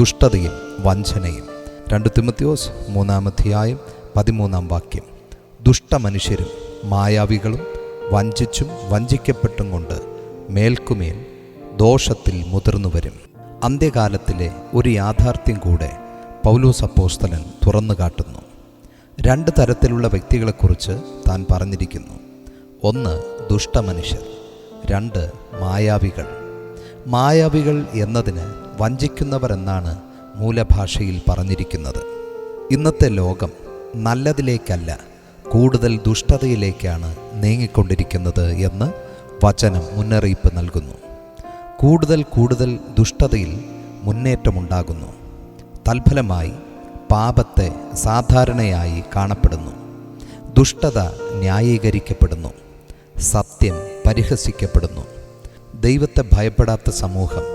ദുഷ്ടതയും വഞ്ചനയും. 2 തിമോഥെയോസ് 3:13 ദുഷ്ടമനുഷ്യരും മായാവികളും വഞ്ചിച്ചും വഞ്ചിക്കപ്പെട്ടും കൊണ്ട് മേൽക്കുമേൽ ദോഷത്തിൽ മുതിർന്നു വരും. അന്ത്യകാലത്തിലെ ഒരു യാഥാർത്ഥ്യം കൂടെ പൗലോസ് അപ്പോസ്തലൻ തുറന്നു കാട്ടുന്നു. 2 തരത്തിലുള്ള വ്യക്തികളെക്കുറിച്ച് താൻ പറഞ്ഞിരിക്കുന്നു. 1 ദുഷ്ടമനുഷ്യർ, 2 മായാവികൾ. മായാവികൾ എന്നതിന് വഞ്ചിക്കുന്നവർ എന്നാണ് മൂലഭാഷയിൽ പറഞ്ഞിരിക്കുന്നത്. ഇന്നത്തെ ലോകം നല്ലതിലേക്കല്ല, കൂടുതൽ ദുഷ്ടതയിലേക്കാണ് നീങ്ങിക്കൊണ്ടിരിക്കുന്നത് എന്ന് വചനം മുന്നറിയിപ്പ് നൽകുന്നു. കൂടുതൽ ദുഷ്ടതയിൽ മുന്നേറ്റമുണ്ടാകുന്നു. തൽഫലമായി പാപത്തെ സാധാരണയായി കാണപ്പെടുന്നു. ദുഷ്ടത ന്യായീകരിക്കപ്പെടുന്നു. സത്യം പരിഹസിക്കപ്പെടുന്നു. ദൈവത്തെ ഭയപ്പെടാത്ത സമൂഹം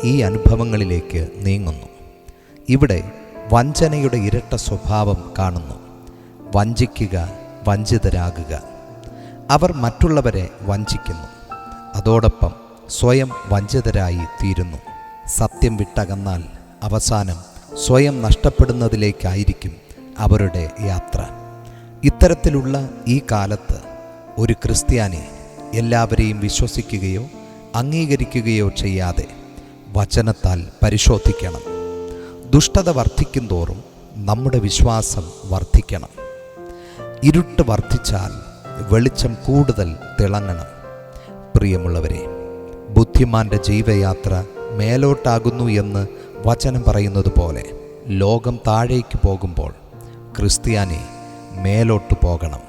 ഈ അനുഭവങ്ങളിലേക്ക് നീങ്ങുന്നു. ഇവിടെ വഞ്ചനയുടെ ഇരട്ട സ്വഭാവം കാണുന്നു. വഞ്ചിക്കുക, വഞ്ചിതരാകുക. അവർ മറ്റുള്ളവരെ വഞ്ചിക്കുന്നു, അതോടൊപ്പം സ്വയം വഞ്ചിതരായി തീരുന്നു. സത്യം വിട്ടകന്നാൽ അവസാനം സ്വയം നഷ്ടപ്പെടുന്നതിലേക്കായിരിക്കും അവരുടെ യാത്ര. ഇത്തരത്തിലുള്ള ഈ കാലത്ത് ഒരു ക്രിസ്ത്യാനി എല്ലാവരെയും വിശ്വസിക്കുകയോ അംഗീകരിക്കുകയോ ചെയ്യാതെ വചനത്താൽ പരിശോധിക്കണം. ദുഷ്ടത വർദ്ധിക്കും തോറും നമ്മുടെ വിശ്വാസം വർദ്ധിക്കണം. ഇരുട്ട് വർദ്ധിച്ചാൽ വെളിച്ചം കൂടുതൽ തിളങ്ങണം. പ്രിയമുള്ളവരെ, ബുദ്ധിമാന്റെ ജീവയാത്ര മേലോട്ടാകുന്നു എന്ന് വചനം പറയുന്നത് പോലെ ലോകം താഴേക്ക് പോകുമ്പോൾ ക്രിസ്ത്യാനി മേലോട്ട് പോകണം.